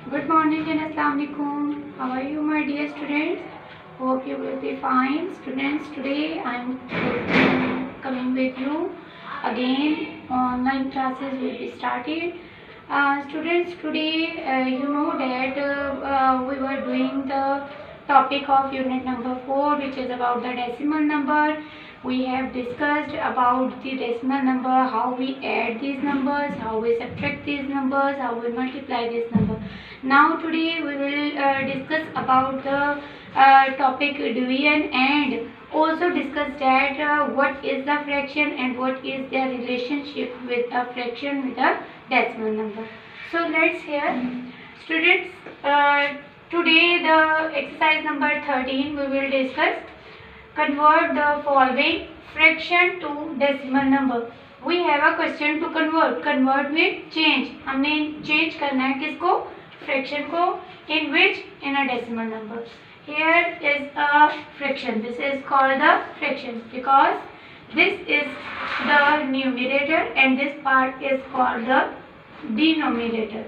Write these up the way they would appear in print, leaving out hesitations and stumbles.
Good morning and Assalamu alaikum. How are you, my dear students? Hope you will be fine. Students, today I am coming with you again. Online classes will be started. Students, today you know that we were doing the topic of unit number 4, which is about the decimal number. We have discussed about the decimal number, how we add these numbers, how we subtract these numbers, how we multiply this number. Now today we will discuss about the topic division, and also discuss that what is the fraction and what is their relationship with a fraction with a decimal number. So let's hear. Students, today the exercise number 13 we will discuss. Convert the following fraction to decimal number. We have a question to convert. Convert with change. हमने change करना है किसको? Fraction को. In which? In a decimal number. Here is a fraction. This is called the fraction because this is the numerator and this part is called the denominator.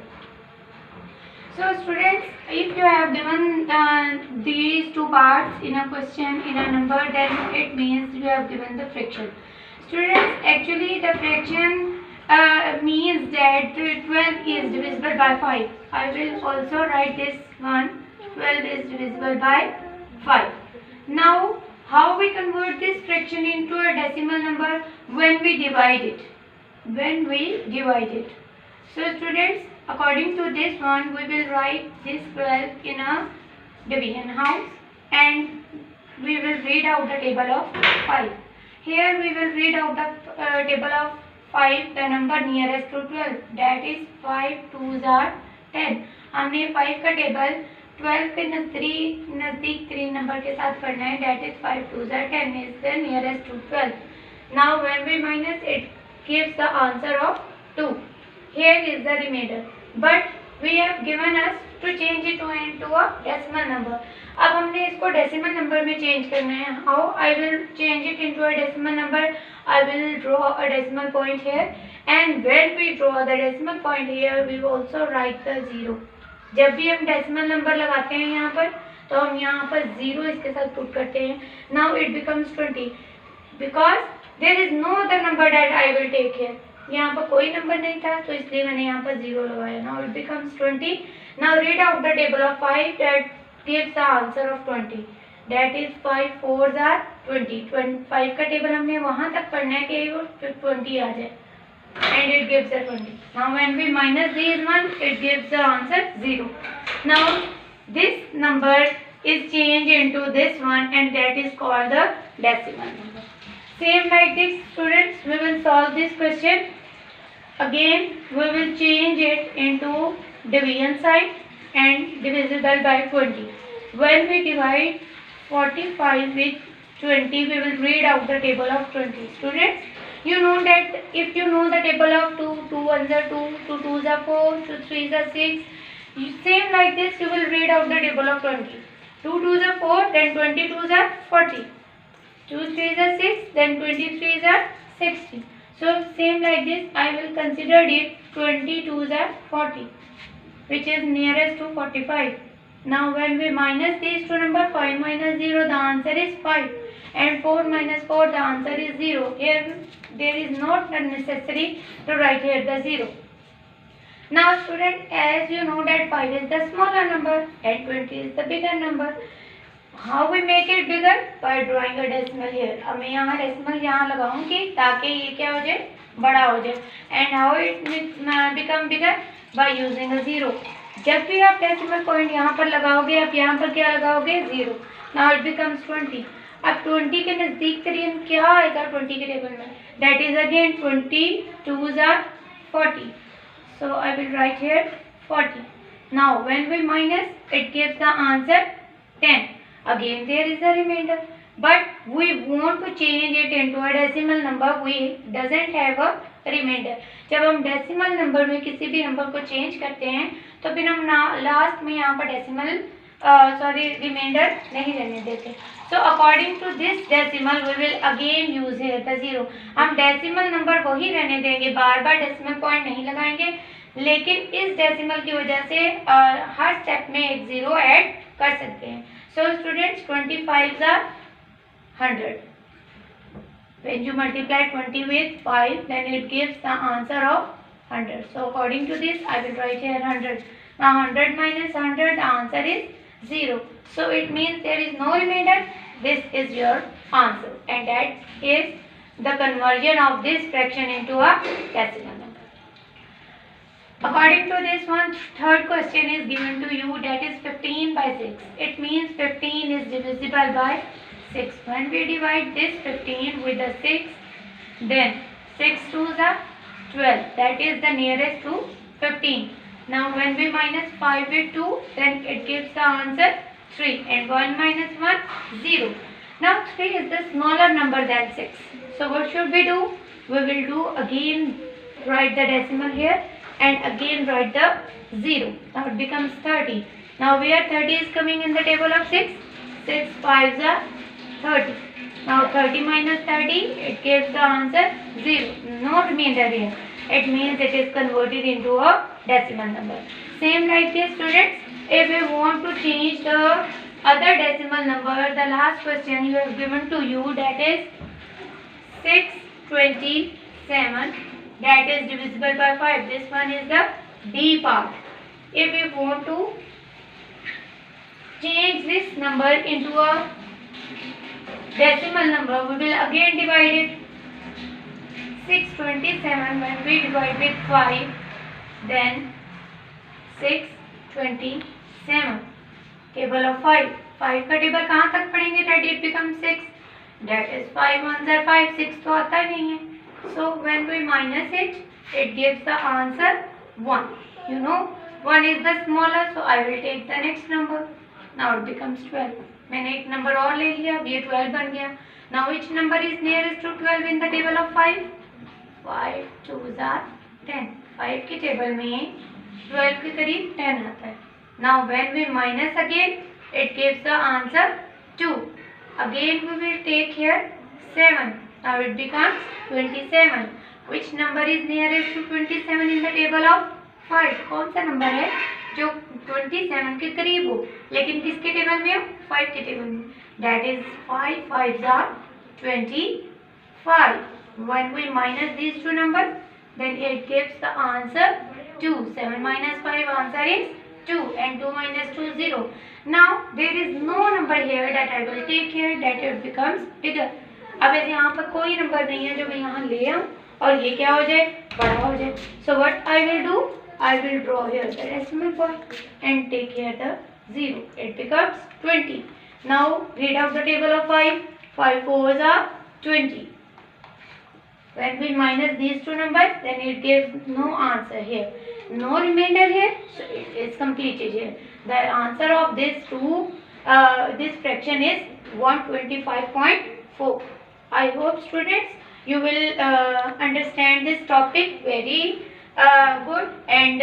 So students, if you have given these two parts in a question, in a number, then it means you have given the fraction. Students, actually the fraction means that 12 is divisible by 5. I will also write this one. 12 is divisible by 5. Now, how we convert this fraction into a decimal number? When we divide it. When we divide it. So students, according to this one, we will write this 12 in a division house and we will read out the table of 5. Here we will read out the table of 5, the number nearest to 12, that is 5 2s are 10. हमने 5 का table 12 के नज़दीक 3 number के साथ पढ़ना है, that is 5 2s are 10 is the nearest to 12. Now when we minus it gives the answer of 2. Here is the remainder, but we have given us to change it into a decimal number. अब हमने इसको decimal number में change करना है. How I will change it into a decimal number? I will draw a decimal point here, and when we draw the decimal point here, we will also write the 0. जब भी हम decimal number लगाते हैं यहाँ पर, तो हम यहाँ पर 0 इसके साथ put करते हैं. Now it becomes 20 because there is no other number that I will take here. यहाँ पर कोई नंबर नहीं था तो इसलिए मैंने यहाँ पर 0 लगाया. Now it becomes 20. Now read out the table of 5 that gives the answer of 20. That is 5 4s are 20. 5 का टेबल हमने वहाँ तक पढ़ना है कि वो 20 आ जाए. And it gives a 20. Now when we minus these one, it gives the answer 0. Now this number is changed into this one and that is called the decimal number. Same like this, students, we will solve this question. Again, we will change it into division side and divisible by 20. When we divide 45 with 20, we will read out the table of 20. Students, you know that if you know the table of 2, 2 1s are 2, 2 2s are 4, 2 3s are 6. Same like this, you will read out the table of 20. 2 2s are 4, then 22s are 40. 2 3s are 6, then 23s are 60. So same like this, I will consider it 22s are 40, which is nearest to 45. Now when we minus these two numbers, 5 minus 0, the answer is 5, and 4 minus 4, the answer is 0. Here there is not necessary to write here the 0. Now student, as you know that 5 is the smaller number and 20 is the bigger number. How we make it bigger? By drawing a decimal here. अब मैं यहाँ decimal यहाँ लगाऊंगी ताकि ये क्या हो जाए, बड़ा हो जाए. And how it become bigger? By using a 0. जब भी आप decimal point यहाँ पर लगाओगे, आप यहाँ पर क्या लगाओगे? 0. Now it becomes 20. अब 20 के नज़दीक करिए क्या आएगा 20 के टेबल में? That is again 20 2s are 40. So I will write here 40. Now when we minus, it gives the answer 10. Again there is a remainder, but we want to change it into a decimal number. We doesn't have a remainder. जब हम decimal number में किसी भी number को change करते हैं तो फिर हम लास्ट में यहाँ पर decimal remainder नहीं रहने देते. So according to this decimal we will again use here the 0. हम decimal number वही रहने देंगे, बार बार decimal point नहीं लगाएंगे. लेकिन इस डेसिमल की वजह से हर स्टेप में एक जीरो ऐड कर सकते हैं. So students, 25 are 100. When you multiply 20 with 5, then it gives the answer of 100. So according to this, I will write here 100. Now 100 minus 100, the answer is 0. So it means there is no remainder. This is your answer, and that is the conversion of this fraction into a decimal number. According to this one, third question is given to you, that is 15 by 6. It means 15 is divisible by 6. When we divide this 15 with the 6, then 6 2s are 12. That is the nearest to 15. Now when we minus 5 with 2, then it gives the answer 3. And 1 minus 1, 0. Now 3 is the smaller number than 6. So what should we do? We will do again, write the decimal here and again write the 0. Now it becomes 30. Now where 30 is coming in the table of 6? 6 5s are 30. Now 30 minus 30, it gives the answer 0. No remainder here. It means it is converted into a decimal number. Same like this students, if we want to change the other decimal number, the last question you have given to you, that is 627, that is divisible by 5. This one is the D part. If we want to change this number into a decimal number, we will again divide it. 627 when we divide with 5, then 627. Table of 5. 5 का table कहाँ तक पढ़ेंगे that it becomes 6. That is 5 ones are 5. 6 तो आता नहीं है. So when we minus it, it gives the answer 1. You know 1 is the smaller, so I will take the next number. Now it becomes 12. मैंने एक number और ले लिया, अब ये 12 बन गया. Now which number is nearest to 12 in the table of 5? 5 2s are 10. 5 के टेबल में 12 के करीब 10 आता है. Now when we minus again, it gives the answer 2. Again we will take here 7. Now it becomes 27. Which number is nearest to 27 in the table of 5? कौन सा number है जो 27 के करीब हो लेकिन किसके टेबल में हो? 5 के टेबल में. That is 5 5s are 25. When we minus these two numbers, then it gives the answer 2. 7 minus 5, answer is 2, and 2 minus 2 0. Now there is no number here that I will take here, that it becomes bigger. अब ऐसे यहाँ पर कोई number नहीं है जो मैं यहाँ ले आऊँ और ये क्या हो जाए, बड़ा हो जाए. So what I will do, I will draw here the decimal point and take here the 0. It becomes 20. Now read out the table of 5. 5 4s are 20. When we minus these two numbers, then it gives no answer here. No remainder here, so it is completed here. The answer of this this fraction is 125.4. I hope students you will understand this topic very good, and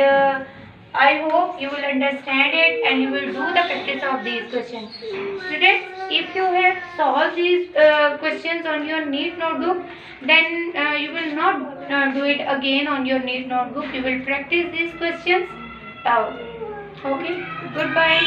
I hope you will understand it and you will do the practice of these questions. Students, if you have solved these questions on your NEET notebook, then you will not do it again on your NEET notebook. You will practice these questions. Okay, goodbye.